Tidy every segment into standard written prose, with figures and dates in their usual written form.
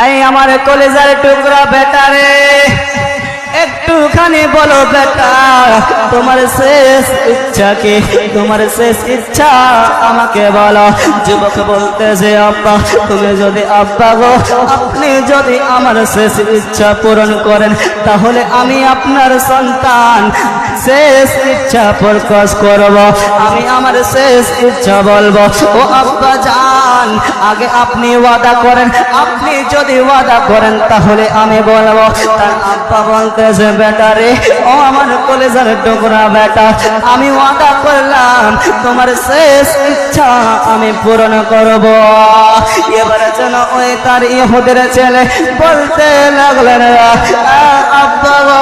এই আমার কলেজার টুকরা বেটা রে, একটুখানি বলো বেটা, তোমার শেষ ইচ্ছা কি? তোমার শেষ ইচ্ছা আমাকে বলো। যুবক বলতেছে, আব্বা তুমি যদি, আব্বা গো আপনি যদি আমার শেষ ইচ্ছা পূরণ করেন, তাহলে আমি আপনার সন্তান শেষ ইচ্ছা প্রকাশ করব, আমি আমার শেষ ইচ্ছা বলবো। ও আব্বা জান, আগে আপনি ওয়াদা করেন, আপনি যদি ওয়াদা করেন তাহলে আমি বলবো। তার আব্বা বলতেছে, বেটা রে, ও আমার কলেজার টুকরা বেটা, আমি ওয়াদা করলাম তোমার শেষ ইচ্ছা আমি পূরণ করব। এবার যেন ওই তার ইহুদের ছেলে বলতে লাগলেন, আব্বা গো,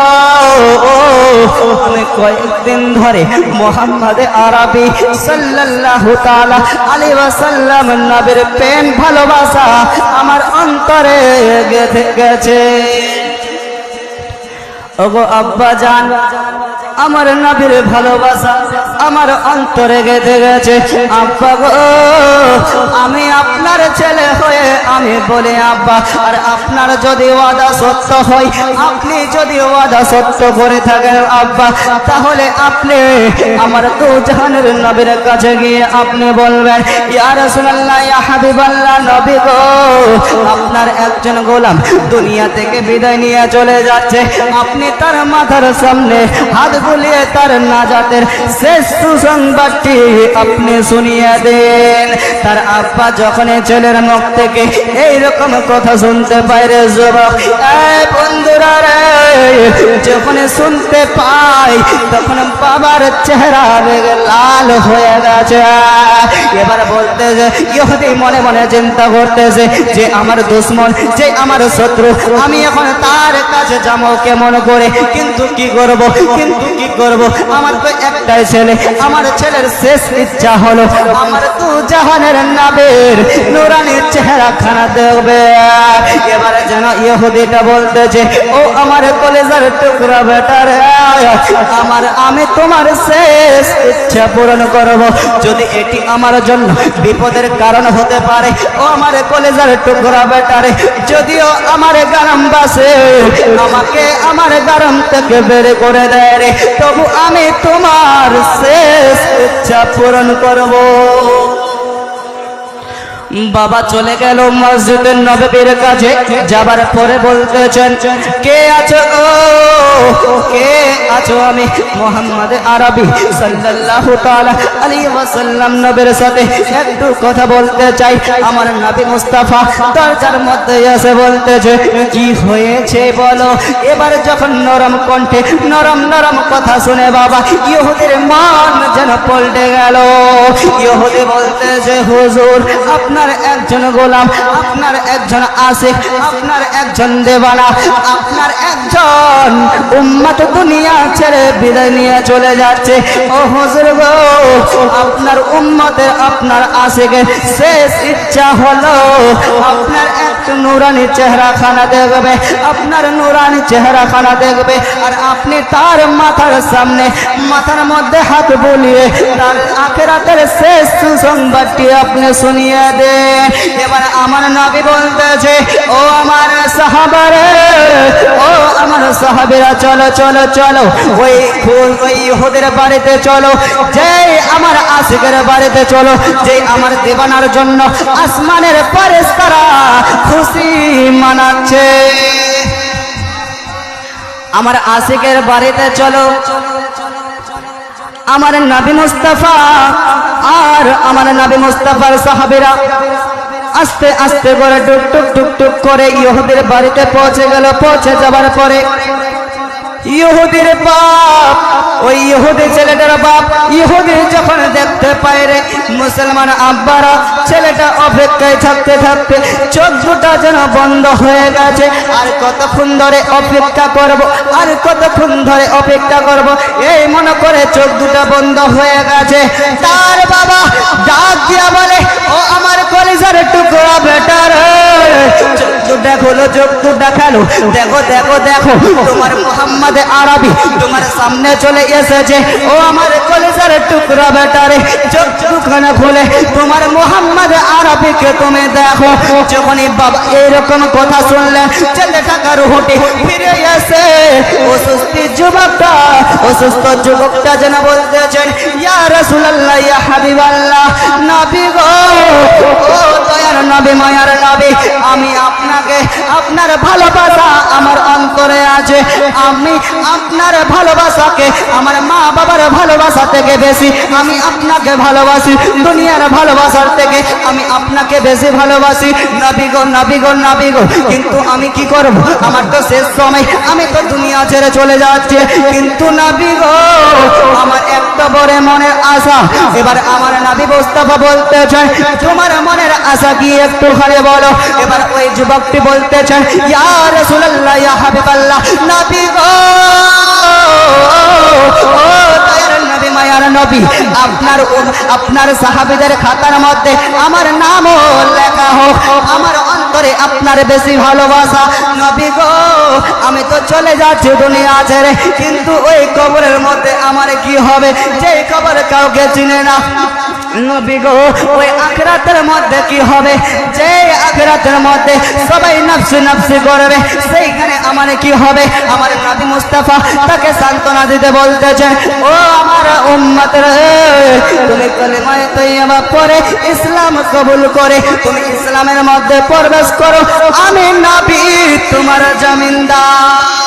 আমি কয়েকদিন ধরে মুহাম্মদ আরবি সাল্লাল্লাহু তাআলা আলাইহি ওয়াসাল্লাম নবীর প্রেম ভালোবাসা আমার অন্তরে গেঁথে গেছে। ওগো আব্বা জান, আমার নবীর ভালোবাসা আমার অন্তরে গেঁথে গেছে। আব্বা গো, আমি আপনার ছেলে হয়ে আমি বলি আব্বা, আর আপনার যদি ওয়াদা সত্য হয়, আপনি যদি ওয়াদা সত্য করে থাকেন আব্বা, তাহলে আপনি আমার দু জাহানের নবীর কাছে গিয়ে আপনি বলবেন, ইয়া রাসূলুল্লাহ, ইয়া হাবিবাল্লাহ, নবী গো, আপনার একজন গোলাম দুনিয়া থেকে বিদায় নিয়ে চলে যাচ্ছে, আপনি তার মাথার সামনে হাত বুলিয়ে তার নাজাতের শেষ সুসংবাদটি আপনি শুনিয়ে দেন। তার আব্বা যখন ছেলের মুখ থেকে এইরকম কথা শুনতে পায় রে যুবক, এই বন্ধুরা রে, যখন শুনতে পাই তখন বাবার চেহারা লাল হয়ে গেছে। এবার বলতেছে, ইহুদি মনে মনে চিন্তা করতেছে যে আমার দুশ্মন, যে আমার শত্রু, আমি এখন তার কাছে যাবো কেমন করে? কিন্তু কি করব, কিন্তু কি করব, আমার তো একটাই ছেলে, আমার ছেলের শেষ ইচ্ছা হলো আমার দু জাহানের নবীর নূরানি চেহারা খানা দেখবে। এবারে যেন ইহুদিটা বলতেছে, ও আমার কলেজার টুকরা বেটা রে, আমি তোমার শেষ ইচ্ছা পূরণ করব, যদি এটি আমার জন্য বিপদের কারণ হতে পারে। ও আমার কলেজার টুকরা বেটা রে, যদিও আমার গ্রামবাসী আমাকে আমার গ্রাম থেকে বের করে দেয় রে, তবু আমি তোমার শেষ ইচ্ছা পূরণ করব। বাবা চলে গেল মসজিদের নববীর কাছে। যাবার পরে বলতেছেন, কে আছো গো, কে আছো? আমি মুহাম্মদ আরবি সাল্লাল্লাহু তাআলা আলাইহি ওয়াসাল্লাম নবীর সাথে একটু কথা বলতে চাই। আমার নবী মুস্তাফা দরজার মধ্যে এসে বলতেছে, কি হয়েছে বলো? এবার যখন নরম কণ্ঠে নরম নরম কথা শুনে বাবা ইহুদির মন যেন পল্টে গেল। ইহুদি বলতেছে, হুজুর, আপনার একজন গোলাম, আপনার একজন আশিক, আপনার একজন দেওয়ানা, আপনার একজন উম্মত দুনিয়া ছেড়ে বিদায় নিয়ে চলে যাচ্ছে। ও হুজুর গো, আপনার উম্মতের, আপনার আশিকের শেষ ইচ্ছা হলো আপনার একটু নূরানি চেহারা খানা দেখবে, আপনার নূরানি চেহারা খানা দেখবে, আর আপনি তার মাথার সামনে, মাথার মধ্যে হাত বুলিয়ে তার আখিরাতের শেষ সুসংবাদটি আপনি শুনিয়ে দেন। এবার আমার নবী বলতেছে, ও আমার সাহাবারে, ও আমার সাহাবীরা, চলো চলো চলো, ওই ইহুদের বাড়িতে চলো, যে আমার আশিকের বাড়িতে চলো, যে আমার দেবানার জন্য আসমানের ফেরেশতারা খুশি মানাচ্ছে। আমার আশিকের বাড়িতে চলো। আমার নবী মুস্তাফা আর আমার নবী মুস্তাফার সাহাবীরা আস্তে আস্তে করে টুক টুক টুক টুক করে ইহুদির বাড়িতে পৌঁছে গেল। পৌঁছে যাবার পরে ইহুদির বাপ, ওই ইহুদি ছেলেটার বাপ, ইহুদি যখন দেখতে পায় রে মুসলমান আব্বারা ছেলেটা অপেক্ষায় থাকতে থাকতে চোখ দুটা যেন বন্ধ হয়ে গেছে। আর কতক্ষণ ধরে অপেক্ষা করব, আর কতক্ষণ ধরে অপেক্ষা করব, এই মনে করে চোখ দুটা বন্ধ হয়ে গেছে। তার বাবা ডাক দিয়া বলে, ও আমার কলিজার টুকরা বেটা রে, চোখ দুটা খোলো, চোখ দুটা দেখালো, দেখো দেখো দেখো তোমার মোহাম্মদ আরবি তোমার সামনে চলে এসেছে। ও আমার কলিজার টুকরা বেটারে, চোখ দুখানা খুলে তোমার মোহাম্মদ আরবিকে তুমি দেখো। যখনই বাবা এরকম কথা শুনলেন, ছেলেটাকে রুহটি ফিরে এসে অসুস্থ যুবকটা যেন বলতেছেন, ইয়া রাসূলুল্লাহ, ইয়া হাবিবাল্লাহ, নবী গো, ও দয়ার নবী, মায়ার নবী, আমি আপনাকে, আপনার ভালোবাসা আমার অন্তরে আছে। আমি আপনার ভালোবাসাকে আমার মা বাবার ভালোবাসা থেকে বেশি আমি আপনাকে ভালোবাসি। দুনিয়ার ভালোবাসার থেকে আমি আপনাকে বেশি ভালোবাসি। নবী গো, নবী গো, নবী গো, কিন্তু আমি কি করব? আমার তো শেষ সময়, আমি তো দুনিয়া ছেড়ে চলে যাচ্ছি। কিন্তু নবী গো, আমার একটা বড় মনের আশা। এবার আমার নবী মুস্তাফা বলতে চায়, তোমার মনের আশা কি একটুখানি বলো। এবার ওই যুবকটি বলতে চায়, ইয়া রাসূলুল্লাহ, ইয়া হাবিবাল্লাহ, নবী গো, ও দয়ার নবী, মায়ার নবী, আপনার সাহাবীদের খাতার মধ্যে আমার নামও লেখা হোক। আমার অন্তরে আপনার বেশি ভালোবাসা। নবী গো, আমি তো চলে যাচ্ছি দুনিয়া ছেড়ে, কিন্তু ওই কবরের মধ্যে আমার কি হবে, যে কবর কাউকে চিনে না। নবী গো, ওই আখিরাতের মধ্যে কি হবে, যে আখিরাতের মধ্যে সবাই নফসি নফসি করবে, সেইখানে আমার কি হবে? আমার নবী মুস্তাফা তাকে সান্ত্বনা দিতে বলতেছেন, ও আমার উম্মত রে, তুমি কলিমায়ে তাইয়্যিবা পড়ে ইসলাম কবুল করে তুমি ইসলামের মধ্যে প্রবেশ করো। আমি নবী তোমার জমিনদার।